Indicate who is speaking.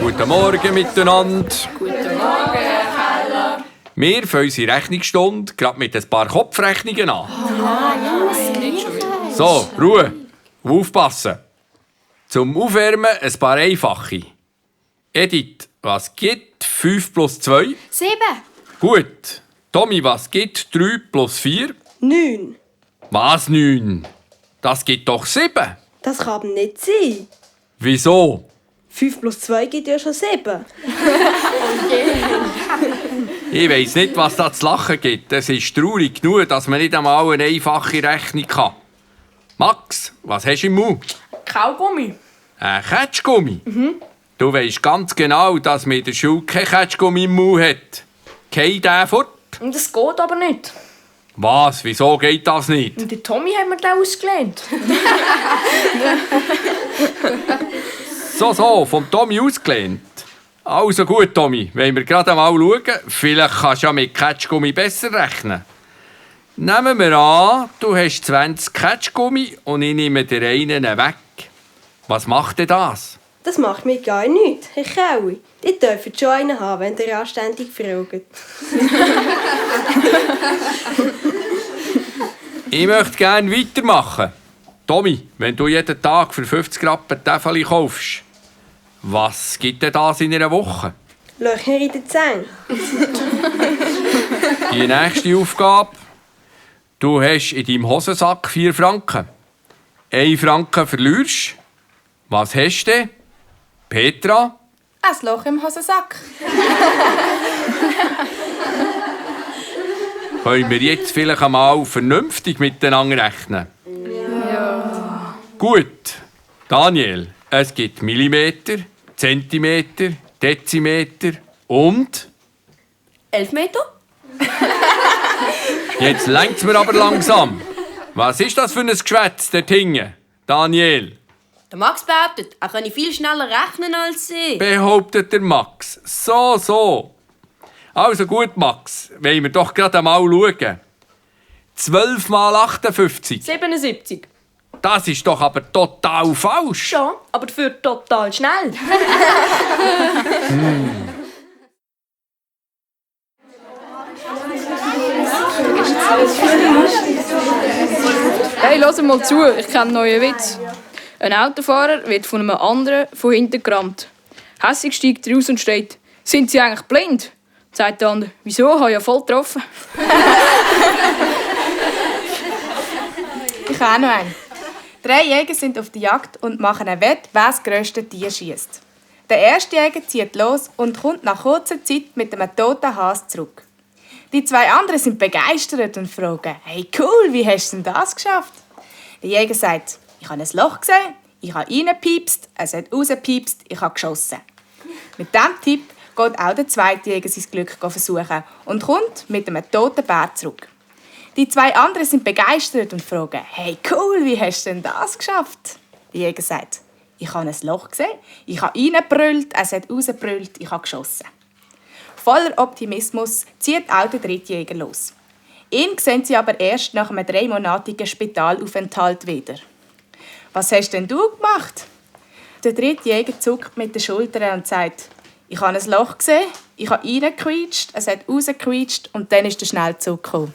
Speaker 1: Guten Morgen miteinander.
Speaker 2: Guten Morgen, Herr Keller.
Speaker 1: Wir fangen unsere Rechnungsstunde gerade mit ein paar Kopfrechnungen an. So, Ruhe. Aufpassen. Zum Aufwärmen ein paar einfache. Edith, was gibt 5 plus 2?
Speaker 3: 7.
Speaker 1: Gut. Tommy, was gibt 3 plus 4?
Speaker 4: 9.
Speaker 1: Was 9? Das gibt doch 7.
Speaker 4: Das kann nicht sein.
Speaker 1: Wieso?
Speaker 4: 5 plus 2 gibt ja schon 7.
Speaker 1: Ich weiss nicht, was da zu lachen gibt. Es ist traurig genug, dass man nicht einmal eine einfache Rechnung kann. Max, was hast du im Mund?
Speaker 2: Kaugummi.
Speaker 1: Ein Ketschgummi? Du weisst ganz genau, dass man in der Schule kein Ketschgummi im Mund hat. Geh den fort.
Speaker 2: Das geht aber nicht.
Speaker 1: Was? Wieso geht das nicht?
Speaker 2: Und der Tommy hat mir den ausgelehnt.
Speaker 1: So, vom Tommy ausgelehnt. Also gut, Tommy, wollen wir gerade mal schauen. Vielleicht kannst du ja mit Ketschgummi besser rechnen. Nehmen wir an, du hast 20 Ketschgummi und ich nehme dir einen weg. Was macht denn das?
Speaker 4: Das macht mir gar nichts, Herr Kelly. Ihr dürft schon einen haben, wenn ihr anständig fragt.
Speaker 1: Ich möchte gerne weitermachen. Tommy, wenn du jeden Tag für 50 Rappen Täfeli kaufst, was gibt denn das in einer Woche?
Speaker 4: Löcher in den Zähnen.
Speaker 1: Die nächste Aufgabe. Du hast in deinem Hosensack 4 Franken. 1 Franken verlierst. Was hast du denn? Petra?
Speaker 5: Ein Loch im Hosensack.
Speaker 1: Können wir jetzt vielleicht einmal vernünftig miteinander rechnen? Ja. Gut. Daniel, es gibt Millimeter, Zentimeter, Dezimeter und...
Speaker 3: 11 Meter?
Speaker 1: Jetzt längt's mir aber langsam. Was ist das für ein Geschwätz dort hinten? Daniel,
Speaker 3: Der Max behauptet, er könne viel schneller rechnen als Sie.
Speaker 1: behauptet der Max. So. Also gut, Max, wollen wir doch gerade einmal schauen. 12 mal 58.
Speaker 2: 77.
Speaker 1: Das ist doch aber total falsch.
Speaker 2: Schon, aber dafür total schnell.
Speaker 6: Hey, hört mal zu, ich kenne einen neuen Witz. Ein Autofahrer wird von einem anderen von hinten gerammt. Hässig steigt er raus und steht: «Sind Sie eigentlich blind?» Sagt der andere: «Wieso? Ich habe ja voll getroffen.»
Speaker 5: Ich habe auch noch einen. 3 Jäger sind auf der Jagd und machen eine Wette, wer das grösste Tier schießt. Der erste Jäger zieht los und kommt nach kurzer Zeit mit einem toten Hase zurück. Die 2 anderen sind begeistert und fragen: «Hey, cool, wie hast du denn das geschafft?» Der Jäger sagt: «Ich habe ein Loch gesehen, ich habe reingepiepst, es hat rausgepiepst, ich habe geschossen.» Mit diesem Tipp geht auch der zweite Jäger sein Glück versuchen und kommt mit einem toten Bär zurück. Die 2 anderen sind begeistert und fragen: «Hey, cool, wie hast du denn das geschafft?» Der Jäger sagt: «Ich habe ein Loch gesehen, ich habe reingebrüllt, es hat rausgebrüllt, ich habe geschossen.» Voller Optimismus zieht auch der dritte Jäger los. Ihn sehen sie aber erst nach einem 3-monatigen Spitalaufenthalt wieder. «Was hast denn du gemacht?» Der dritte Jäger zuckt mit den Schultern und sagt: «Ich habe ein Loch gesehen, ich habe reingequietscht, es hat rausgequietscht und dann ist er schnell zurückgekommen.»